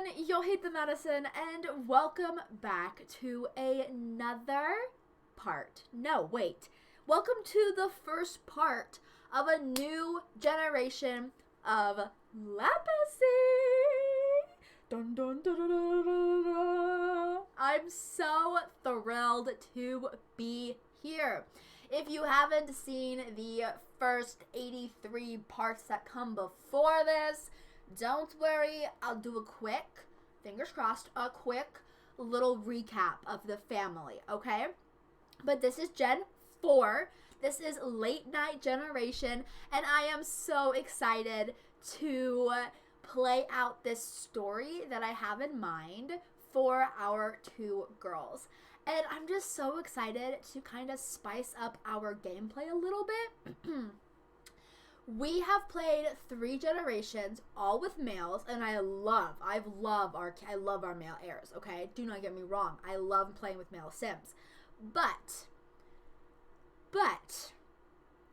everyone, you'll hate the medicine, and welcome back to another part. No, wait. Welcome to the first part of a new generation of Lepacy. Dun, dun, dun, dun, dun, dun, dun. I'm so thrilled to be here. If you haven't seen the first 83 parts that come before this, don't worry, I'll do a quick, fingers crossed, a quick little recap of the family, okay? But this is Gen 4. This is late night generation, and I am so excited to play out this story that I have in mind for our two girls. And I'm just so excited to kind of spice up our gameplay a little bit. We have played 3 generations, all with males, and I love our male heirs, okay? Do not get me wrong. I love playing with male Sims. But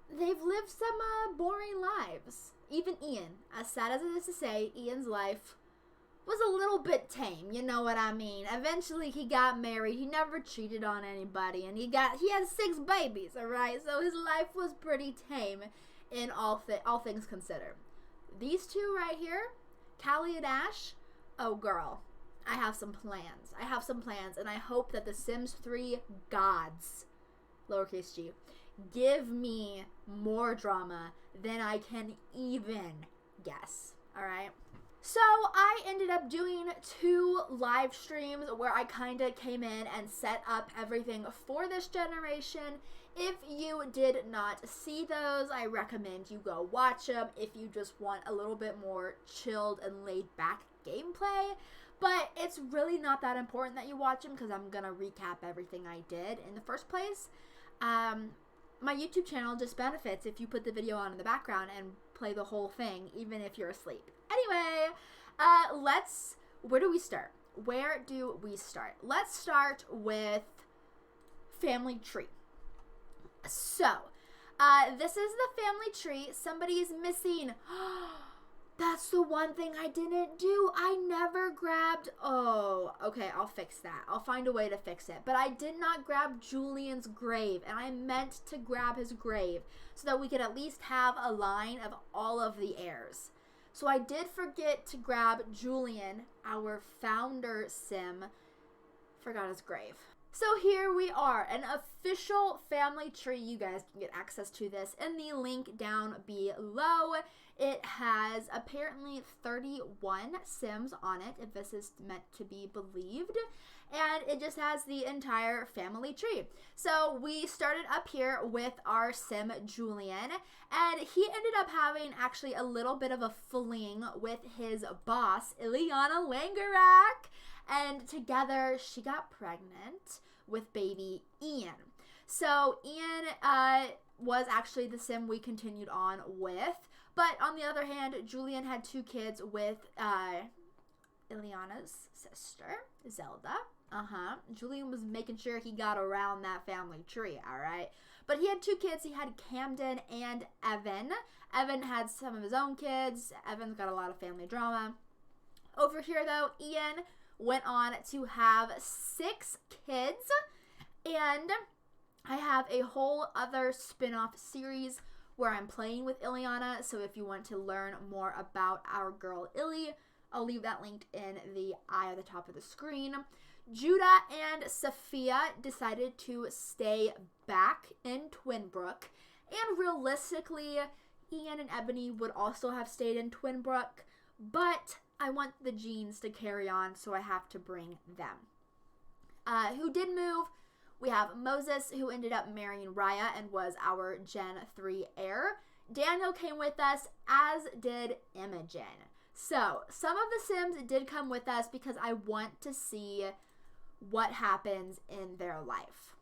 they've lived some boring lives. Even Ian, as sad as it is to say, Ian's life was a little bit tame, you know what I mean? Eventually he got married, he never cheated on anybody, and he had 6 babies, alright? So his life was pretty tame in all things considered. These two right here, Cali and Ash, oh girl, I have some plans. And I hope that the Sims 3 gods, lowercase g, give me more drama than I can even guess, alright? So I ended up doing 2 live streams where I kind of came in and set up everything for this generation. If you did not see those, I recommend you go watch them if you just want a little bit more chilled and laid back gameplay. But it's really not that important that you watch them because I'm going to recap everything I did in the first place. My YouTube channel just benefits if you put the video on in the background and play the whole thing, even if you're asleep. Anyway, where do we start? Let's start with family tree. So, this is the family tree. Somebody's missing. That's the one thing I didn't do. I never grabbed, okay, I'll fix that. I'll find a way to fix it. But I did not grab Julian's grave, and I meant to grab his grave so that we could at least have a line of all of the heirs. So I did forget to grab Julian, our founder sim. Forgot his grave. So here we are, an official family tree. You guys can get access to this in the link down below. It has apparently 31 Sims on it, if this is meant to be believed. And it just has the entire family tree. So we started up here with our Sim Julian, and he ended up having actually a little bit of a fling with his boss, Ileana Langerak. And together, she got pregnant with baby Ian. So Ian was actually the sim we continued on with. But on the other hand, Julian had 2 kids with Ileana's sister, Zelda. Julian was making sure he got around that family tree, alright? But he had 2 kids. He had Camden and Evan. Evan had some of his own kids. Evan's got a lot of family drama. Over here, though, Ian went on to have 6 kids, and I have a whole other spin-off series where I'm playing with Ileana, so if you want to learn more about our girl Illy, I'll leave that linked in the eye at the top of the screen. Judah and Sophia decided to stay back in Twinbrook, and realistically, Ian and Ebony would also have stayed in Twinbrook, but I want the genes to carry on, so I have to bring them. Who did move? We have Moses, who ended up marrying Raya and was our Gen 3 heir. Daniel came with us, as did Imogen. So, some of the Sims did come with us because I want to see what happens in their life.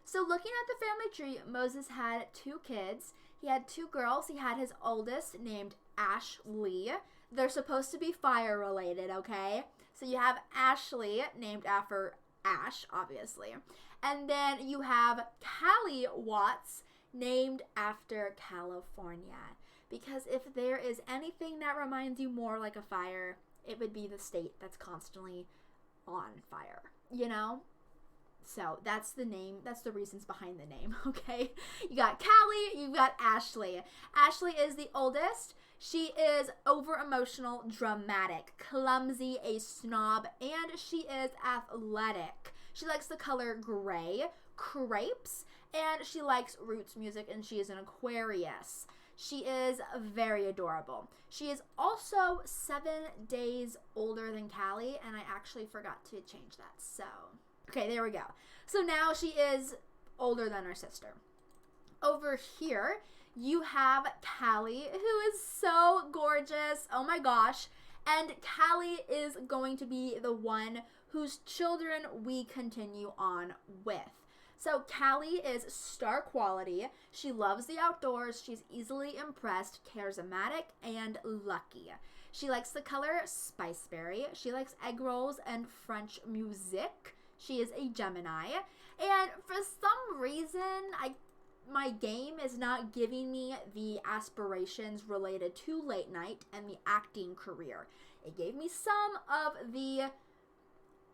So, looking at the family tree, Moses had 2 kids. He had 2 girls. He had his oldest named Ashleigh. They're supposed to be fire related, okay? So you have Ashley, named after Ash, obviously. And then you have Callie Watts, named after California. Because if there is anything that reminds you more like a fire, it would be the state that's constantly on fire, you know? So that's the name, that's the reasons behind the name, okay? You got Cali, you've got Ashleigh. Ashleigh is the oldest. She is over-emotional, dramatic, clumsy, a snob, and she is athletic. She likes the color gray, crepes, and she likes roots music, and she is an Aquarius. She is very adorable. She is also 7 days older than Cali, and I actually forgot to change that, so... Okay, there we go. So now she is older than her sister. Over here, you have Cali, who is so gorgeous. Oh my gosh. And Cali is going to be the one whose children we continue on with. So Cali is star quality. She loves the outdoors. She's easily impressed, charismatic, and lucky. She likes the color spiceberry. She likes egg rolls and French music. She is a Gemini, and for some reason, my game is not giving me the aspirations related to late night and the acting career. It gave me some of the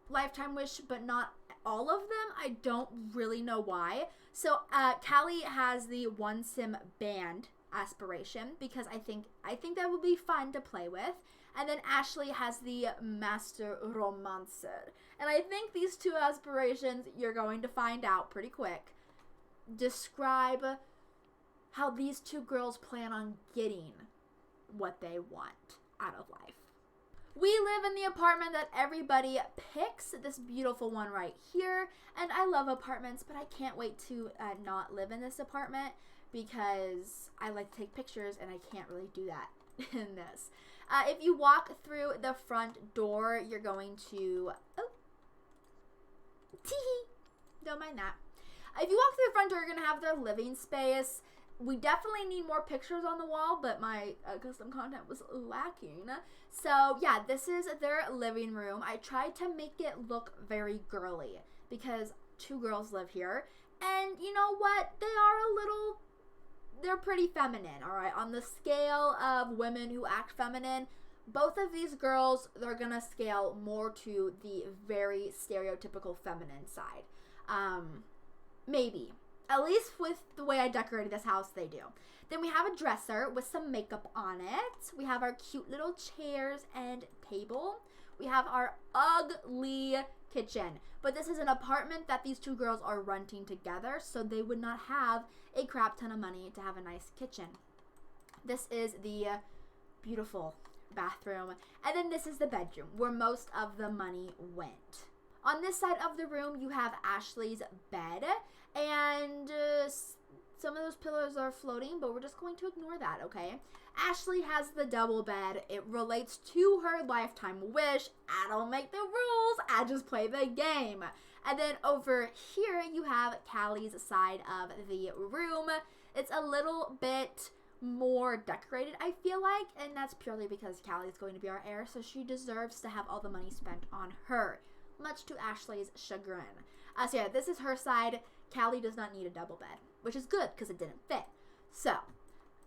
lifetime wish, but not all of them. I don't really know why. So Cali has the one sim band aspiration because I think that would be fun to play with. And then Ashleigh has the Master Romancer. And I think these two aspirations, you're going to find out pretty quick, describe how these two girls plan on getting what they want out of life. We live in the apartment that everybody picks, this beautiful one right here. And I love apartments, but I can't wait to not live in this apartment because I like to take pictures and I can't really do that in this. If you walk through the front door, you're going to... Oh. Tee-hee. Don't mind that. If you walk through the front door, you're going to have their living space. We definitely need more pictures on the wall, but my custom content was lacking. So, yeah, this is their living room. I tried to make it look very girly because 2 girls live here. And you know what? They're pretty feminine, all right? On the scale of women who act feminine, both of these girls, they're going to scale more to the very stereotypical feminine side. Maybe. At least with the way I decorated this house, they do. Then we have a dresser with some makeup on it. We have our cute little chairs and table. We have our ugly kitchen. But this is an apartment that these 2 girls are renting together, so they would not have a crap ton of money to have a nice kitchen. This is the beautiful bathroom. And then this is the bedroom where most of the money went. On this side of the room, you have Ashleigh's bed. And some of those pillows are floating, but we're just going to ignore that, okay? Ashleigh has the double bed. It relates to her lifetime wish. I don't make the rules. I just play the game. And then over here, you have Cali's side of the room. It's a little bit more decorated, I feel like, and that's purely because Cali is going to be our heir, so she deserves to have all the money spent on her, much to Ashleigh's chagrin. So yeah, this is her side. Cali does not need a double bed, which is good because it didn't fit. So,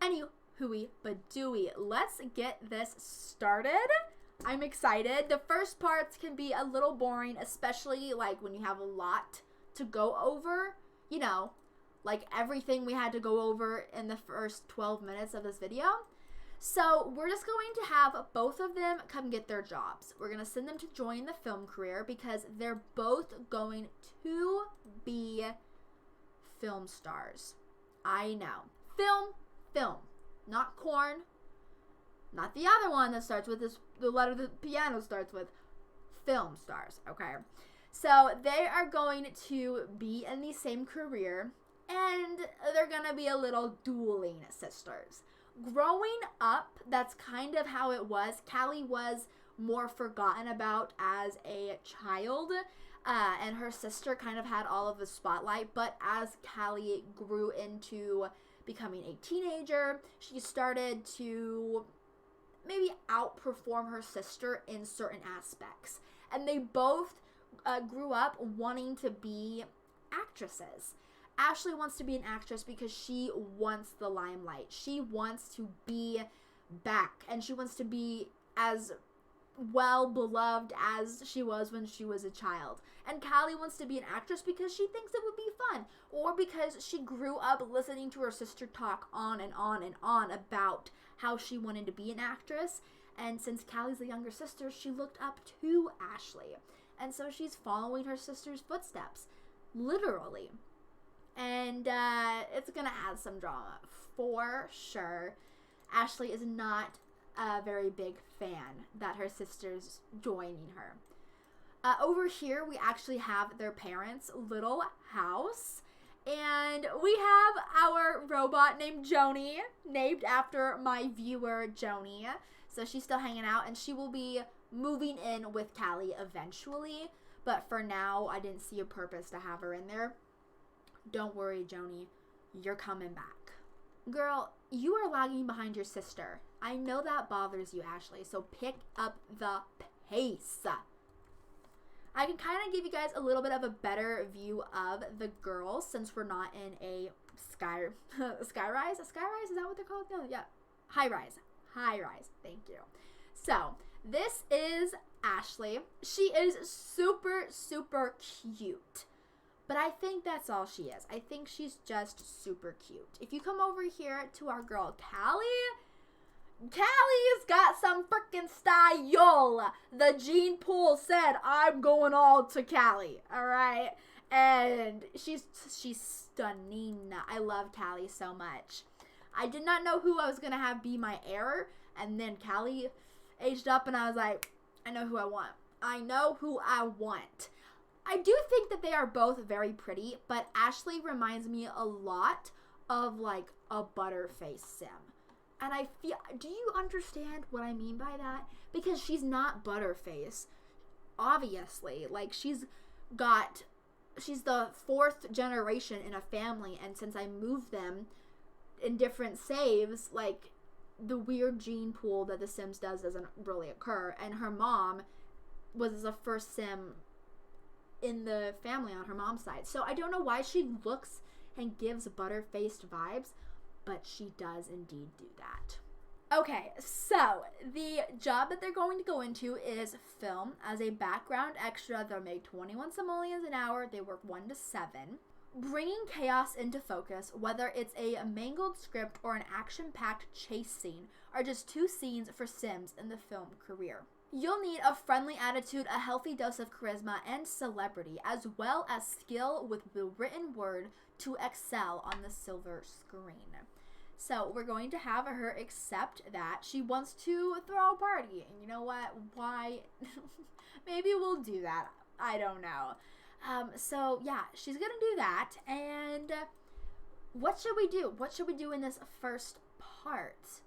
anywho, but dooey, let's get this started. I'm excited. The first parts can be a little boring, especially like when you have a lot to go over, you know, like everything we had to go over in the first 12 minutes of this video. So we're just going to have both of them come get their jobs. We're going to send them to join the film career because they're both going to be film stars. I know. Film. Not corn. Not the other one that starts with the letter the piano starts with. Film stars, okay? So they are going to be in the same career, and they're going to be a little dueling sisters. Growing up, that's kind of how it was. Cali was more forgotten about as a child, and her sister kind of had all of the spotlight. But as Cali grew into becoming a teenager, she started to maybe outperform her sister in certain aspects. And they both grew up wanting to be actresses. Ashleigh wants to be an actress because she wants the limelight. She wants to be back, and she wants to be as well beloved as she was when she was a child. And Cali wants to be an actress because she thinks it would be fun, or because she grew up listening to her sister talk on and on and on about how she wanted to be an actress. And since Cali's the younger sister, she looked up to Ashleigh. And so she's following her sister's footsteps, literally. And it's going to add some drama, for sure. Ashleigh is not a very big fan that her sister's joining her. Over here, we actually have their parents' little house. And we have our robot named Joni, named after my viewer, Joni. So she's still hanging out, and she will be moving in with Cali eventually. But for now, I didn't see a purpose to have her in there. Don't worry, Joni. You're coming back. Girl, you are lagging behind your sister. I know that bothers you, Ashleigh, so pick up the pace. I can kind of give you guys a little bit of a better view of the girls since we're not in a skyrise. A skyrise? Is that what they're called? No, yeah. High rise. Thank you. So, this is Ashleigh. She is super, super cute. But I think that's all she is. I think she's just super cute. If you come over here to our girl, Cali's got some freaking style. The gene pool said, I'm going all to Cali. Alright? And she's stunning. I love Cali so much. I did not know who I was going to have be my heir. And then Cali aged up and I was like, I know who I want. I do think that they are both very pretty, but Ashleigh reminds me a lot of like a Butterface sim. And I feel, do you understand what I mean by that? Because she's not Butterface, obviously. Like she's the fourth generation in a family, and since I moved them in different saves, like the weird gene pool that The Sims doesn't really occur. And her mom was the first sim in the family on her mom's side. So I don't know why she looks and gives Butterfaced vibes, but she does indeed do that. Okay, so the job that they're going to go into is film as a background extra. They'll make 21 simoleons an hour. They work 1 to 7. Bringing chaos into focus, whether it's a mangled script or an action-packed chase scene, are just 2 scenes for Sims in the film career. You'll need a friendly attitude, a healthy dose of charisma and celebrity, as well as skill with the written word to excel on the silver screen. So we're going to have her accept that she wants to throw a party. And you know what? Why? Maybe we'll do that. I don't know. So yeah, she's going to do that. And what should we do? What should we do in this first part?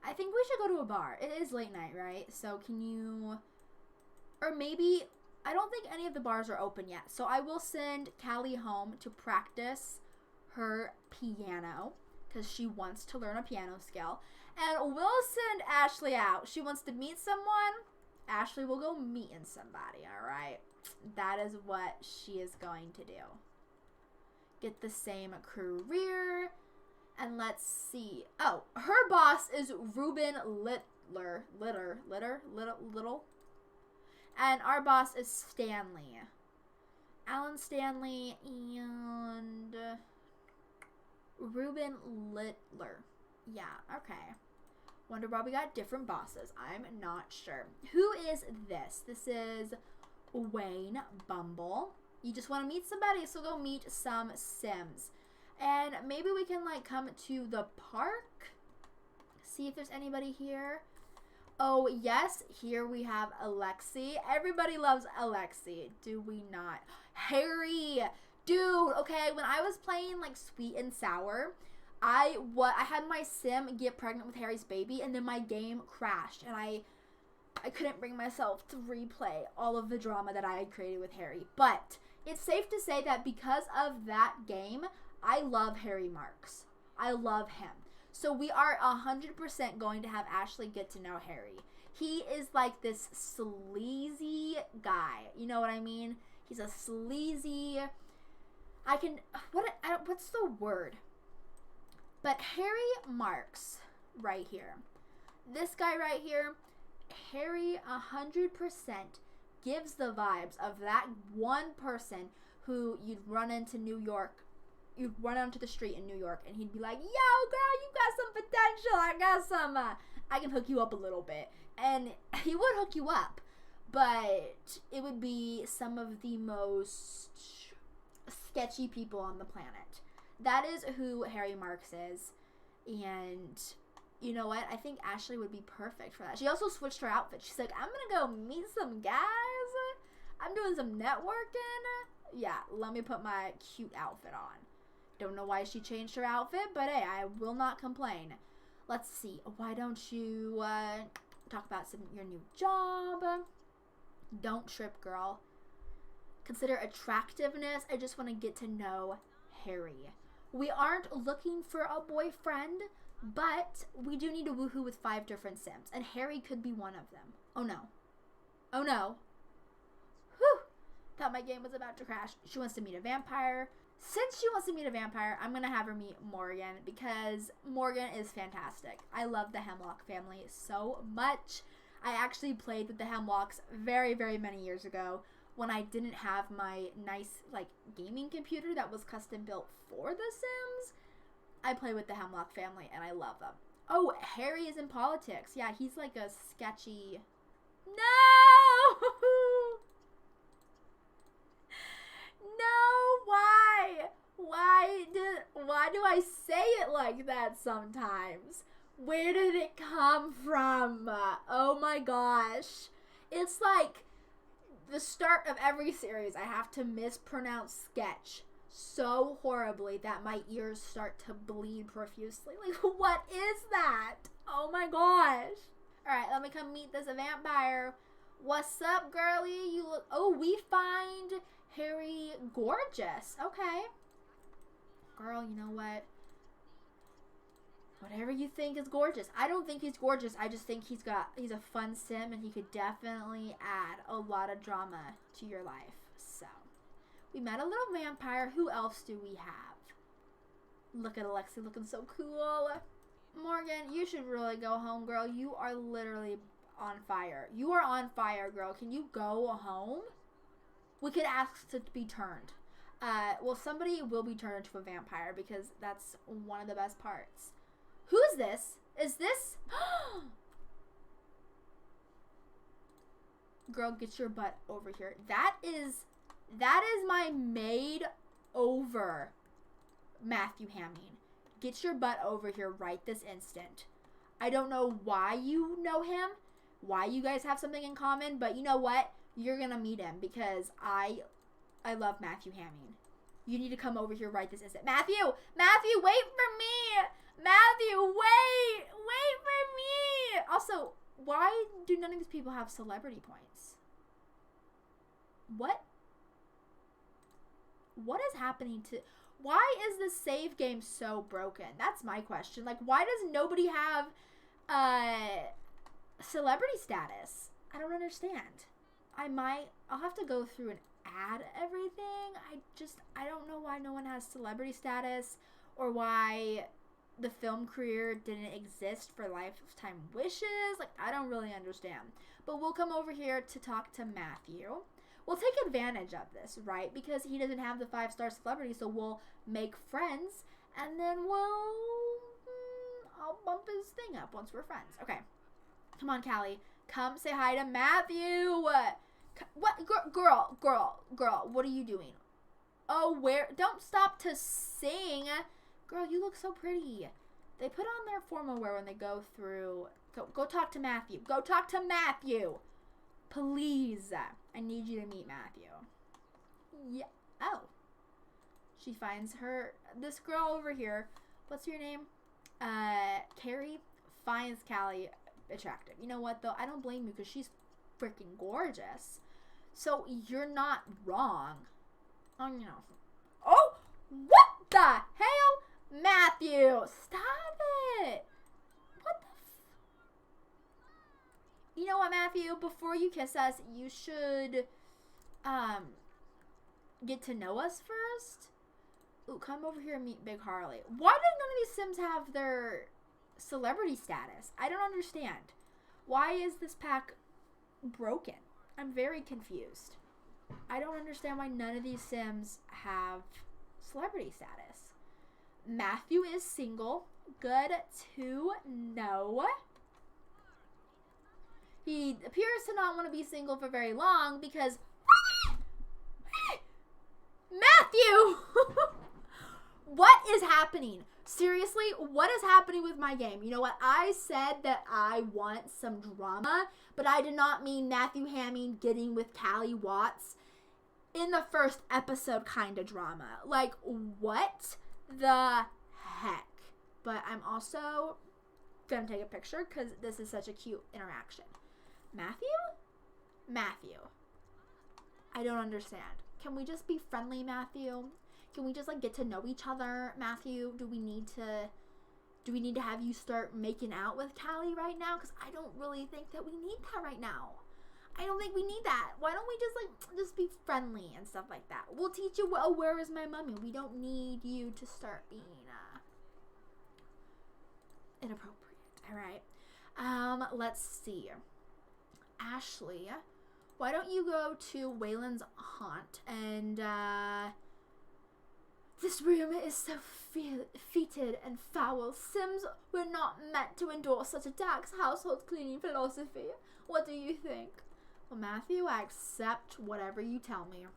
I think we should go to a bar. It is late night, right? So can you, or maybe, I don't think any of the bars are open yet. So I will send Cali home to practice her piano because she wants to learn a piano skill. And we'll send Ashleigh out. She wants to meet someone. Ashleigh will go meeting somebody, all right? That is what she is going to do. Get the same career. And let's see. Oh, her boss is Ruben Little. And our boss is Stanley. Alan Stanley and Ruben Littler. Yeah, okay. Wonder why we got different bosses. I'm not sure. Who is this? This is Wayne Bumble. You just want to meet somebody, so go meet some Sims. And maybe we can, like, come to the park. See if there's anybody here. Oh, yes. Here we have Alexi. Everybody loves Alexi. Do we not? Harry. Dude, okay. When I was playing, like, Sweet and Sour, I had my sim get pregnant with Harry's baby, and then my game crashed. And I couldn't bring myself to replay all of the drama that I had created with Harry. But it's safe to say that because of that game, I love Harry Marks. I love him. So we are 100% going to have Ashleigh get to know Harry. He is like this sleazy guy. You know what I mean? He's a sleazy... what's the word? But Harry Marks right here. This guy right here Harry 100% gives the vibes of that one person who you'd run into New York. You'd run onto the street in New York and he'd be like, yo, girl, you got some potential. I got some, I can hook you up a little bit. And he would hook you up, but it would be some of the most sketchy people on the planet. That is who Harry Marks is. And you know what? I think Ashleigh would be perfect for that. She also switched her outfit. She's like, I'm gonna go meet some guys. I'm doing some networking. Yeah, let me put my cute outfit on. Don't know why she changed her outfit, but hey, I will not complain. Let's see. Why don't you talk about your new job? Don't trip, girl. Consider attractiveness. I just want to get to know Harry. We aren't looking for a boyfriend, but we do need a woohoo with 5 different Sims, and Harry could be one of them. Oh no. Oh no. Whew. Thought my game was about to crash. She wants to meet a vampire. Since she wants to meet a vampire, I'm going to have her meet Morgan because Morgan is fantastic. I love the Hemlock family so much. I actually played with the Hemlocks very, very many years ago when I didn't have my nice, like, gaming computer that was custom built for The Sims. I play with the Hemlock family and I love them. Oh, Harry is in politics. Yeah, he's like a sketchy... No! No, why? Why do I say it like that sometimes? Where did it come from? Oh my gosh. It's like the start of every series. I have to mispronounce sketch so horribly that my ears start to bleed profusely. Like, what is that? Oh my gosh. Alright, let me come meet this vampire. What's up, girlie? You look... Oh, we find Harry gorgeous. Okay. Girl, you know what? Whatever you think is gorgeous. I don't think he's gorgeous. I just think he's a fun sim and he could definitely add a lot of drama to your life. So, we met a little vampire. Who else do we have? Look at Alexi looking so cool. Morgan, you should really go home, girl. You are literally on fire. You are on fire, girl. Can you go home? We could ask to be turned. Well, somebody will be turned into a vampire because that's one of the best parts. Who is this? Is this... Girl, get your butt over here. That is my maid over Matthew Hamming. Get your butt over here right this instant. I don't know why you know him, why you guys have something in common, but you know what? You're gonna meet him because I love Matthew Hamming. You need to come over here right this instant. Matthew, wait for me. Matthew, wait for me. Also, why do none of these people have celebrity points? What is happening to... Why is the save game so broken? That's my question. Like, why does nobody have celebrity status? I don't understand. I'll have to go through and add everything. I don't know why no one has celebrity status or why the film career didn't exist for Lifetime Wishes. Like, I don't really understand. But we'll come over here to talk to Matthew. We'll take advantage of this, right? Because he doesn't have the 5-star celebrity, so we'll make friends, and then I'll bump his thing up once we're friends. Okay. Come on, Callie. Come say hi to Matthew. What? Girl, what are you doing? Oh, don't stop to sing. Girl, you look so pretty. They put on their formal wear when they go through. Go talk to Matthew. Go talk to Matthew. Please. I need you to meet Matthew. Yeah. Oh. She finds this girl over here. What's your name? Carrie finds Callie attractive. You know what, though? I don't blame you because she's freaking gorgeous. So you're not wrong. Oh, you know. Oh! What the hell? Matthew! Stop it! What the You know what, Matthew? Before you kiss us, you should, get to know us first. Ooh, come over here and meet Big Harley. Why do none of these Sims have their celebrity status? I don't understand. Why is this pack broken? I'm very confused. I don't understand why none of these Sims have celebrity status. Matthew is single. Good to know. He appears to not want to be single for very long because Matthew! What is happening? Seriously, what is happening with my game? You know what? I said that I want some drama, but I did not mean Matthew Hamming getting with Callie Watts in the first episode kind of drama. Like, what the heck? But I'm also gonna take a picture because this is such a cute interaction. Matthew? I don't understand. Can we just be friendly, Matthew? Can we just, like, get to know each other, Matthew? Do we need to have you start making out with Callie right now? Because I don't really think that we need that right now. I don't think we need that. Why don't we just be friendly and stuff like that? We'll teach you, well, where is my mummy? We don't need you to start being, inappropriate. All right. Let's see. Ashleigh, why don't you go to Waylon's haunt and, this room is so fetid and foul. Sims were not meant to endorse such a tax household cleaning philosophy. What do you think? Well, Matthew, I accept whatever you tell me.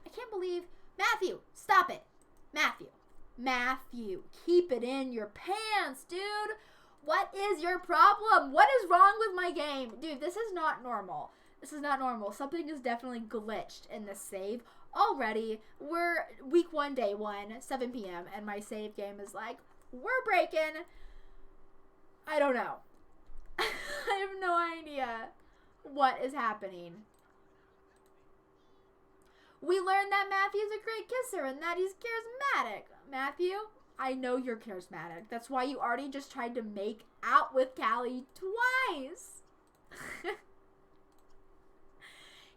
I can't believe... Matthew, stop it. Matthew, keep it in your pants, dude. What is your problem? What is wrong with my game? Dude, this is not normal. Something is definitely glitched in this save. Already, we're week 1, day 1, 7 p.m. and my save game is like, we're breaking. I don't know. I have no idea what is happening. We learned that Matthew's a great kisser and that he's charismatic. Matthew, I know you're charismatic. That's why you already just tried to make out with Callie twice.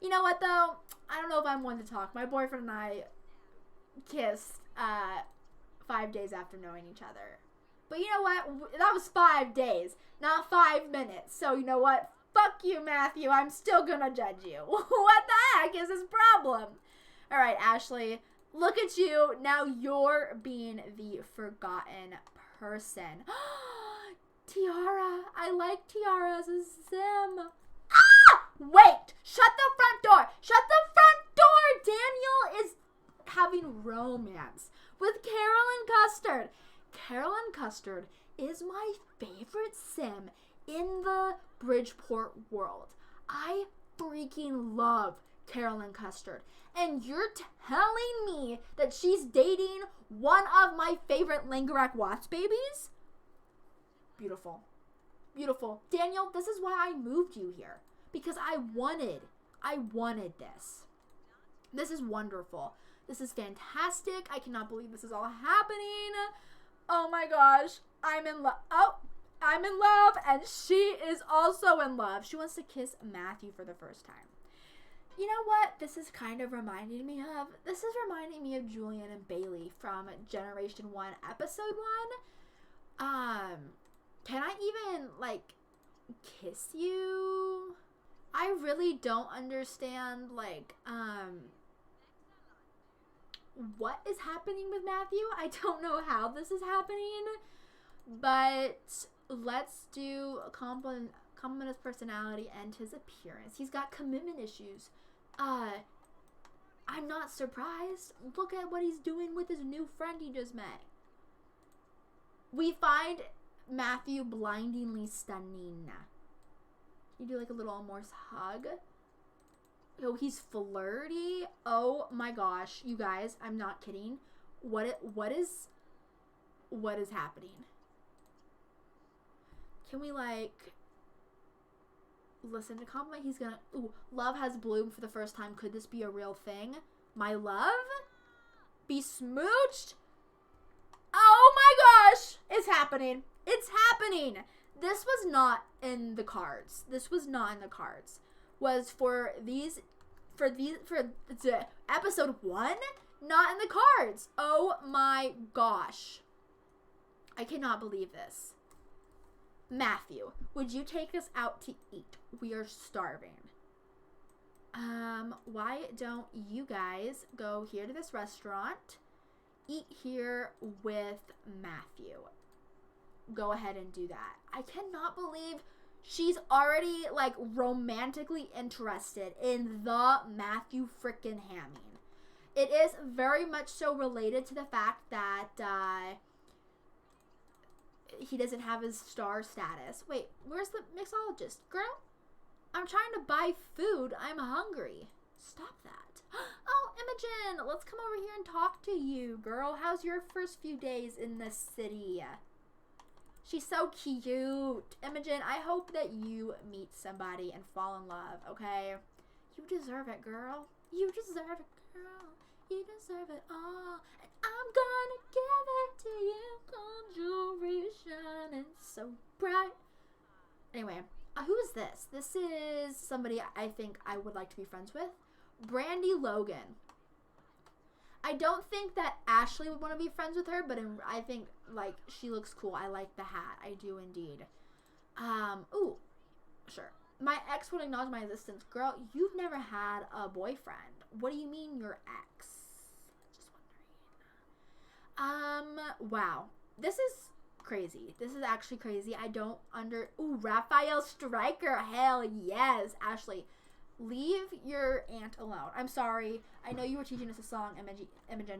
You know what, though? I don't know if I'm one to talk. My boyfriend and I kissed 5 days after knowing each other. But you know what? That was 5 days, not 5 minutes. So you know what? Fuck you, Matthew. I'm still gonna judge you. What the heck is his problem? All right, Ashleigh, look at you. Now you're being the forgotten person. Tiara. I like Tiara as a Sim. Wait! Shut the front door! Shut the front door! Daniel is having romance with Carolyn Custard. Carolyn Custard is my favorite Sim in the Bridgeport world. I freaking love Carolyn Custard. And you're telling me that she's dating one of my favorite Langerak Watts babies? Beautiful. Beautiful. Daniel, this is why I moved you here. Because I wanted this. This is wonderful. This is fantastic. I cannot believe this is all happening. Oh my gosh. I'm in love. Oh, I'm in love. And she is also in love. She wants to kiss Matthew for the first time. You know what this is kind of reminding me of? This is reminding me of Julian and Bailey from Generation 1, Episode 1. Can I even, like, kiss you? I really don't understand, like, what is happening with Matthew. I don't know how this is happening, but let's do a compliment his personality and his appearance. He's got commitment issues. I'm not surprised. Look at what he's doing with his new friend he just met. We find Matthew blindingly stunning. You do like a little Morse hug. Oh, he's flirty. Oh my gosh, you guys, I'm not kidding. What is happening? Can we like listen to compliment? He's gonna. Ooh, love has bloomed for the first time. Could this be a real thing? My love? Be smooched? Oh my gosh! It's happening. It's happening. This was not in the cards. Was for episode 1? Not in the cards. Oh my gosh. I cannot believe this. Matthew, would you take us out to eat? We are starving. Why don't you guys go here to this restaurant, eat here with Matthew? Go ahead and do that. I cannot believe she's already, like, romantically interested in the Matthew frickin' Hamming. It is very much so related to the fact that, he doesn't have his star status. Wait, where's the mixologist? Girl, I'm trying to buy food. I'm hungry. Stop that. Oh, Imogen, let's come over here and talk to you, girl. How's your first few days in the city? She's so cute. Imogen, I hope that you meet somebody and fall in love, okay? You deserve it, girl. You deserve it, girl. You deserve it all. And I'm gonna give it to you. Gold jewelry shining so bright. Anyway, who is this? This is somebody I think I would like to be friends with. Brandy Logan. I don't think that Ashleigh would want to be friends with her, but I think, like, she looks cool. I like the hat. I do indeed. Ooh, sure. My ex would acknowledge my existence. Girl, you've never had a boyfriend. What do you mean your ex? Just wondering. Wow. This is crazy. This is actually crazy. I don't Ooh, Raphael Stryker. Hell yes. Ashleigh, leave your aunt alone. I'm sorry. I know you were teaching us a song, Imogen,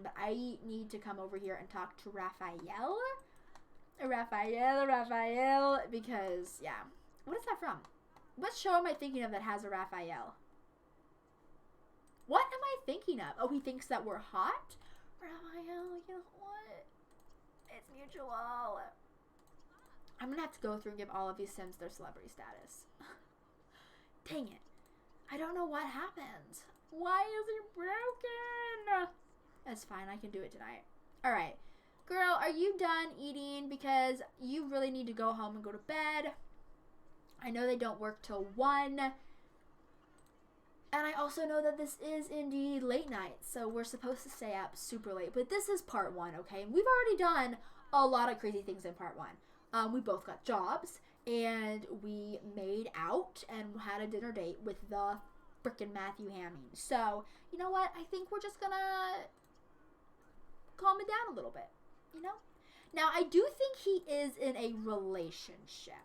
but I need to come over here and talk to Raphael. Raphael, because, yeah. What is that from? What show am I thinking of that has a Raphael? What am I thinking of? Oh, he thinks that we're hot? Raphael, you know what? It's mutual. I'm gonna have to go through and give all of these Sims their celebrity status. Dang it. I don't know what happened. Why is it broken? That's fine. I can do it tonight. Alright. Girl, are you done eating? Because you really need to go home and go to bed. I know they don't work till 1. And I also know that this is indeed late night. So we're supposed to stay up super late. But this is part 1, okay? And we've already done a lot of crazy things in part 1. We both got jobs. And we made out and had a dinner date with the frickin' Matthew Hamming. So, you know what? I think we're just gonna calm it down a little bit, you know? Now, I do think he is in a relationship.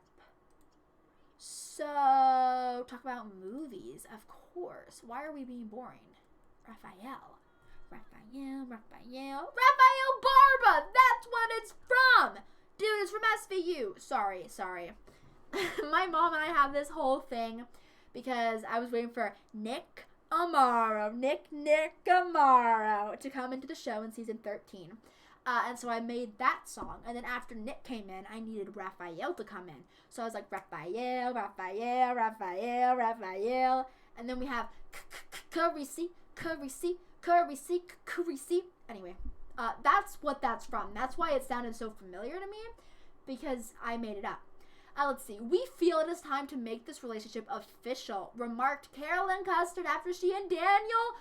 So, talk about movies, of course. Why are we being boring? Raphael Barba! That's what it's from! Dude, it's from SVU. Sorry. My mom and I have this whole thing because I was waiting for Nick Amaro to come into the show in season 13. And so I made that song. And then after Nick came in, I needed Raphael to come in. So I was like, Raphael. And then we have Curry-C. Anyway, that's what that's from. That's why it sounded so familiar to me, because I made it up. Let's see. We feel it is time to make this relationship official, remarked Carolyn Custard after she and Daniel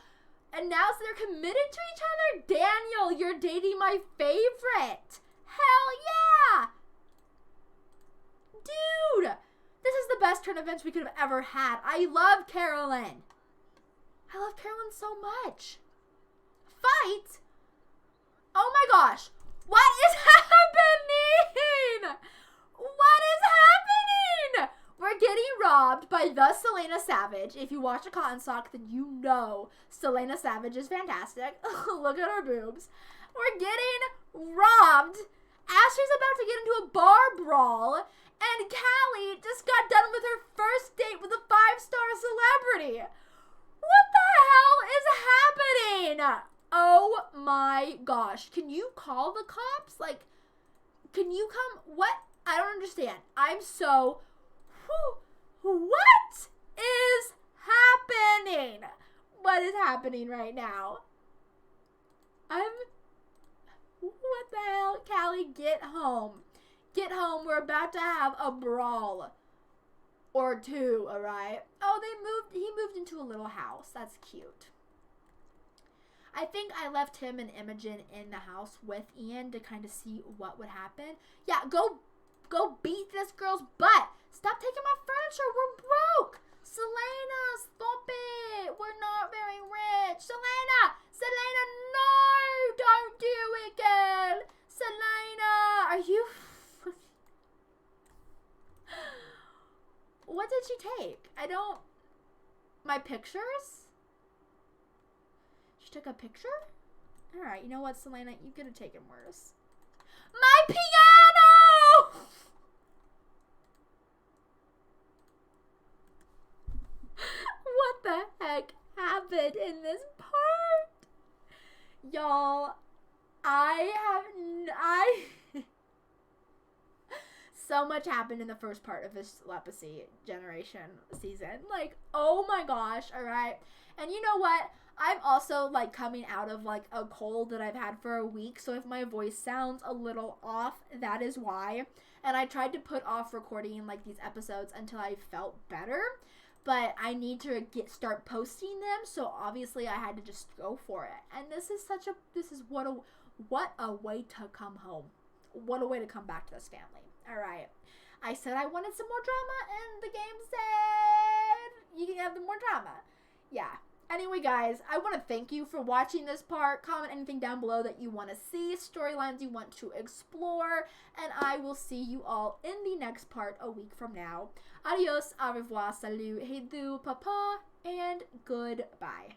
announced they're committed to each other. Daniel, you're dating my favorite. Hell yeah! Dude, this is the best turn of events we could have ever had. I love Carolyn. I love Carolyn so much. Fight? Oh my gosh. What is happening? What is happening? We're getting robbed by the Selena Savage. If you watch a Cotton Sock, then you know Selena Savage is fantastic. Look at her boobs. We're getting robbed. Ashley's about to get into a bar brawl. And Callie just got done with her first date with a 5-star celebrity. What the hell is happening? Oh my gosh. Can you call the cops? Like, can you come? What? I don't understand. I'm so... What is happening? What is happening right now? What the hell? Callie, get home. Get home. We're about to have a brawl. Or 2, alright? Oh, he moved into a little house. That's cute. I think I left him and Imogen in the house with Ian to kind of see what would happen. Yeah, go go beat this girl's butt. Stop taking my furniture. We're broke. Selena, stop it. We're not very rich. Selena, no, don't do it, girl. Selena, are you... What did she take? I don't... My pictures? She took a picture? Alright, you know what, Selena? You could have taken worse. My piano! What the heck happened in this part? Y'all, so much happened in the first part of this Lepacy generation season. Like, oh my gosh, alright? And you know what? I'm also, like, coming out of, like, a cold that I've had for a week, so if my voice sounds a little off, that is why. And I tried to put off recording, like, these episodes until I felt better, but I need to start posting them, so obviously I had to just go for it. And what a way to come home. What a way to come back to this family. Alright. I said I wanted some more drama, and the game said you can have more drama. Yeah. Anyway, guys, I want to thank you for watching this part. Comment anything down below that you want to see, storylines you want to explore, and I will see you all in the next part a week from now. Adios, au revoir, salut, hey do, papa, and goodbye.